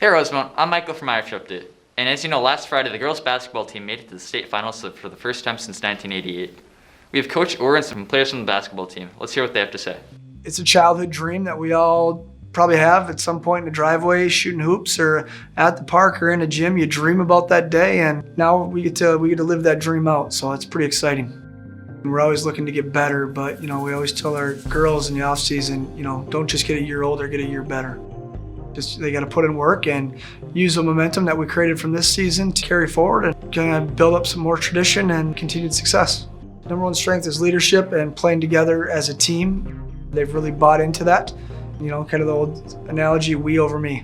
Hey Rosemount, I'm Michael from Irish Update. And as you know, last Friday the girls basketball team made it to the state finals for the first time since 1988. We have Coach Orr and some players from the basketball team. Let's hear what they have to say. It's a childhood dream that we all probably have at some point in the driveway, shooting hoops or at the park or in a gym. You dream about that day, and now we get to live that dream out. So it's pretty exciting. We're always looking to get better, but we always tell our girls in the off season, don't just get a year older, get a year better. They got to put in work and use the momentum that we created from this season to carry forward and kind of build up some more tradition and continued success. Number one strength is leadership and playing together as a team. They've really bought into that. Kind of the old analogy, we over me.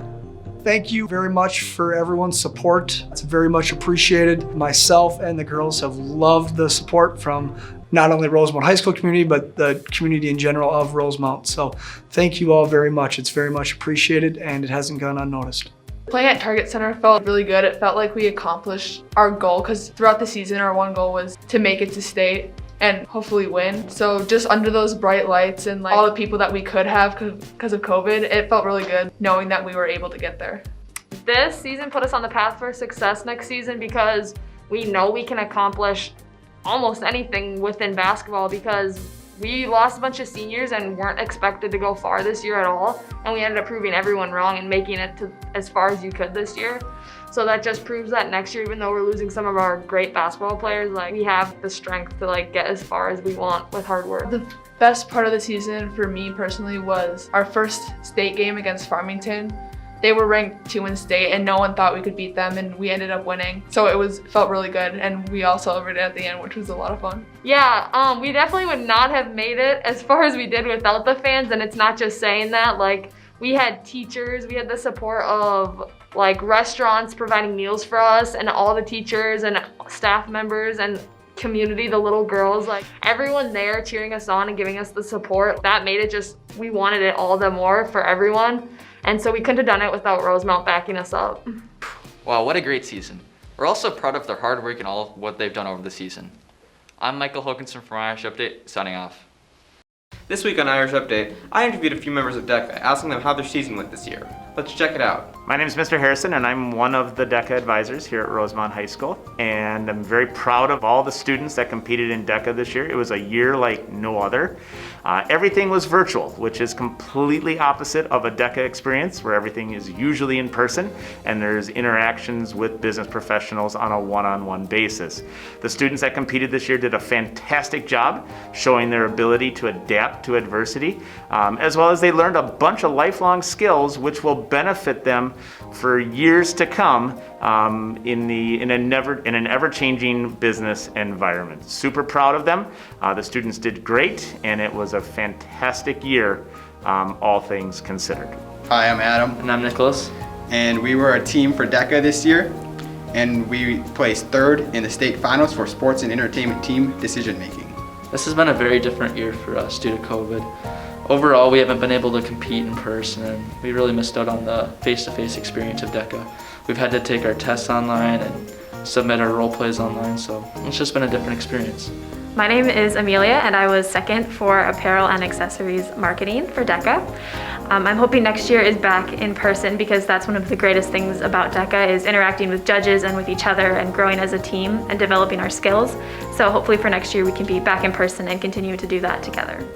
Thank you very much for everyone's support. It's very much appreciated. Myself and the girls have loved the support from not only Rosemount High School community, but the community in general of Rosemount. So thank you all very much. It's very much appreciated and it hasn't gone unnoticed. Playing at Target Center felt really good. It felt like we accomplished our goal because throughout the season, our one goal was to make it to state and hopefully win. So just under those bright lights and all the people that we could have because of COVID, it felt really good knowing that we were able to get there. This season put us on the path for success next season because we know we can accomplish almost anything within basketball because we lost a bunch of seniors and weren't expected to go far this year at all, and we ended up proving everyone wrong and making it to as far as you could this year. So that just proves that next year, even though we're losing some of our great basketball players, we have the strength to get as far as we want with hard work. The best part of the season for me personally was our first state game against Farmington. They were ranked 2 in state and no one thought we could beat them, and we ended up winning. So it felt really good, and we all celebrated at the end, which was a lot of fun. Yeah, we definitely would not have made it as far as we did without the fans, and it's not just saying that. We had teachers, we had the support of restaurants providing meals for us, and all the teachers and staff members and community, the little girls, everyone there cheering us on and giving us the support. That made it we wanted it all the more for everyone. And so we couldn't have done it without Rosemount backing us up. Wow, what a great season. We're also proud of their hard work and all of what they've done over the season. I'm Michael Hokinson from Irish Update, signing off. This week on Irish Update, I interviewed a few members of DECA, asking them how their season went this year. Let's check it out. My name is Mr. Harrison, and I'm one of the DECA advisors here at Rosemount High School. And I'm very proud of all the students that competed in DECA this year. It was a year like no other. Everything was virtual, which is completely opposite of a DECA experience, where everything is usually in person, and there's interactions with business professionals on a one-on-one basis. The students that competed this year did a fantastic job showing their ability to adapt to adversity, as well as they learned a bunch of lifelong skills which will benefit them for years to come in an ever-changing business environment. Super proud of them. The students did great, and it was a fantastic year, all things considered. Hi, I'm Adam. And I'm Nicholas. And we were a team for DECA this year, and we placed third in the state finals for sports and entertainment team decision making. This has been a very different year for us due to COVID. Overall, we haven't been able to compete in person, and we really missed out on the face-to-face experience of DECA. We've had to take our tests online and submit our role plays online, so it's just been a different experience. My name is Amelia, and I was second for apparel and accessories marketing for DECA. I'm hoping next year is back in person because that's one of the greatest things about DECA is interacting with judges and with each other and growing as a team and developing our skills. So hopefully for next year we can be back in person and continue to do that together.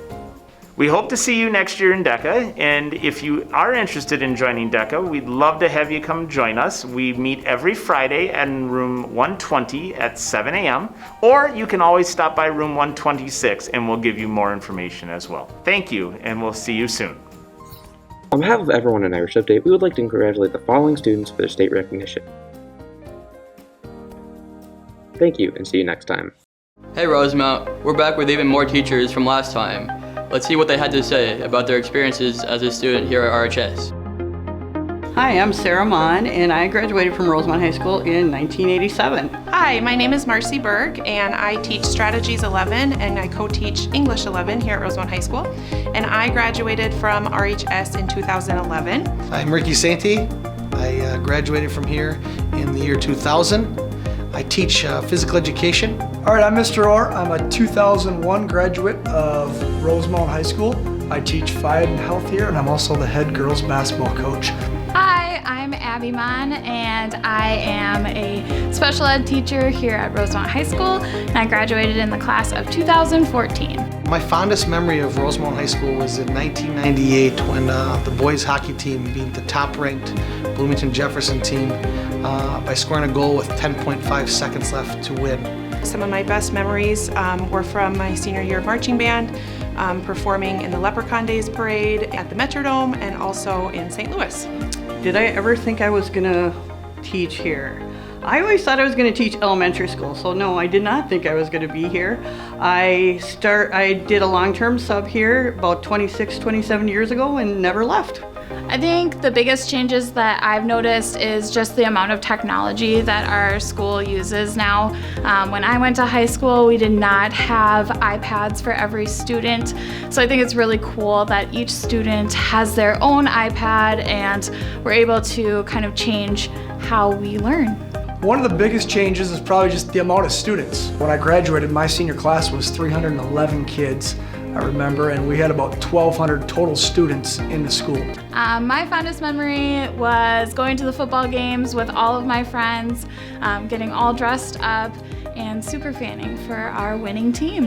We hope to see you next year in DECA, and if you are interested in joining DECA, we'd love to have you come join us. We meet every Friday in room 120 at 7 a.m., or you can always stop by room 126 and we'll give you more information as well. Thank you, and we'll see you soon. On behalf of everyone in Irish Update, we would like to congratulate the following students for their state recognition. Thank you, and see you next time. Hey Rosemount, we're back with even more teachers from last time. Let's see what they had to say about their experiences as a student here at RHS. Hi, I'm Sarah Mon, and I graduated from Rosemount High School in 1987. Hi, my name is Marcy Berg, and I teach Strategies 11, and I co-teach English 11 here at Rosemount High School. And I graduated from RHS in 2011. I'm Ricky Sainty. I graduated from here in the year 2000. I teach physical education. All right, I'm Mr. Orr. I'm a 2001 graduate of Rosemount High School. I teach Phi Ed and Health here, and I'm also the head girls basketball coach. Hi, Hi, I'm Abby Mon, and I am a special ed teacher here at Rosemont High School, and I graduated in the class of 2014. My fondest memory of Rosemont High School was in 1998 when the boys hockey team beat the top-ranked Bloomington Jefferson team by scoring a goal with 10.5 seconds left to win. Some of my best memories were from my senior year of marching band, performing in the Leprechaun Days Parade at the Metrodome and also in St. Louis. Did I ever think I was gonna teach here? I always thought I was gonna teach elementary school, so no, I did not think I was gonna be here. I did a long-term sub here about 26, 27 years ago and never left. I think the biggest changes that I've noticed is just the amount of technology that our school uses now. When I went to high school, we did not have iPads for every student. So I think it's really cool that each student has their own iPad and we're able to kind of change how we learn. One of the biggest changes is probably just the amount of students. When I graduated, my senior class was 311 kids, I remember, and we had about 1,200 total students in the school. My fondest memory was going to the football games with all of my friends, getting all dressed up, and super fanning for our winning team.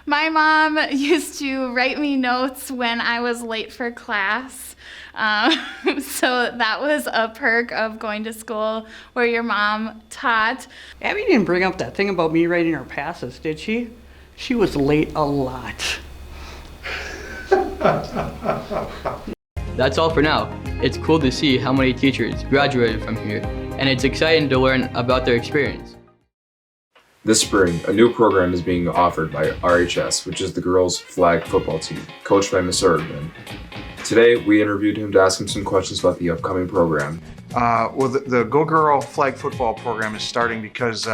My mom used to write me notes when I was late for class. So that was a perk of going to school where your mom taught. Abby didn't bring up that thing about me writing her passes, did she? She was late a lot. That's all for now. It's cool to see how many teachers graduated from here, and it's exciting to learn about their experience. This spring, a new program is being offered by RHS, which is the girls' flag football team, coached by Ms. Erdman. Today, we interviewed him to ask him some questions about the upcoming program. Well, the Go Girl flag football program is starting because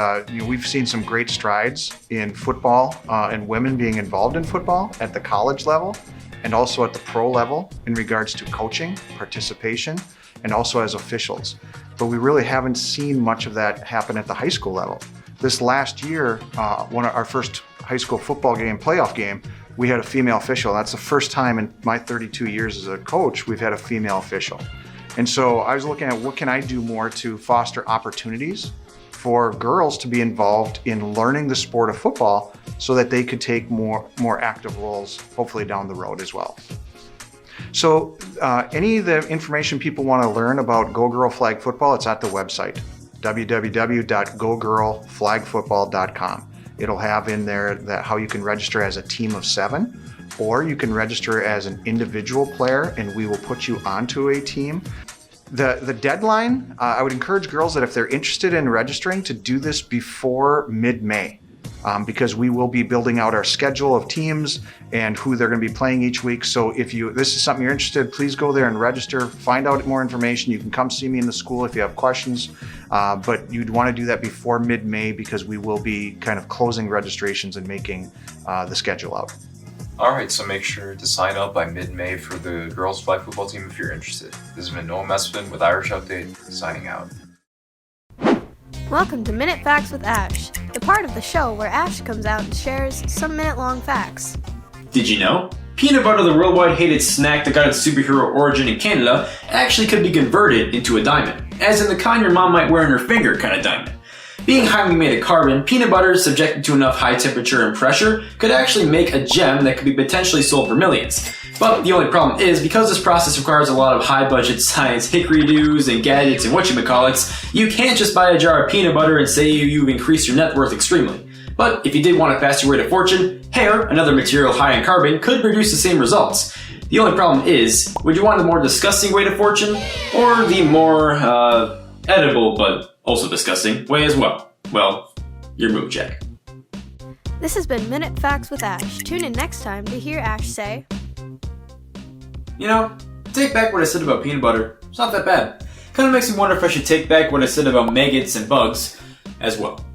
we've seen some great strides in football and women being involved in football at the college level and also at the pro level in regards to coaching, participation, and also as officials. But we really haven't seen much of that happen at the high school level. This last year, our first high school football game, playoff game, we had a female official. That's the first time in my 32 years as a coach we've had a female official. And so I was looking at what can I do more to foster opportunities for girls to be involved in learning the sport of football so that they could take more active roles, hopefully down the road as well. So any of the information people want to learn about Go Girl Flag Football, it's at the website, www.gogirlflagfootball.com. It'll have in there that how you can register as a team of 7, or you can register as an individual player and we will put you onto a team. The deadline, I would encourage girls that if they're interested in registering to do this before mid-May, because we will be building out our schedule of teams and who they're going to be playing each week. So if this is something you're interested in, please go there and register, find out more information. You can come see me in the school if you have questions, but you'd want to do that before mid-May because we will be kind of closing registrations and making the schedule out. Alright, so make sure to sign up by mid-May for the girls' flag football team if you're interested. This has been Noah Mespin with Irish Update, signing out. Welcome to Minute Facts with Ash, the part of the show where Ash comes out and shares some minute-long facts. Did you know? Peanut butter, the worldwide hated snack that got its superhero origin in Canada, actually could be converted into a diamond, as in the kind your mom might wear in her finger kind of diamond. Being highly made of carbon, peanut butter subjected to enough high temperature and pressure could actually make a gem that could be potentially sold for millions. But the only problem is, because this process requires a lot of high budget science hickory-doos and gadgets and whatchamacallits, you can't just buy a jar of peanut butter and say you've increased your net worth extremely. But if you did want a faster way to fortune, hair, another material high in carbon, could produce the same results. The only problem is, would you want the more disgusting way to fortune, or the more, edible but also disgusting way as well? Well, your move, Jack. This has been Minute Facts with Ash. Tune in next time to hear Ash say, You know, take back what I said about peanut butter. It's not that bad. Kind of makes me wonder if I should take back what I said about maggots and bugs as well.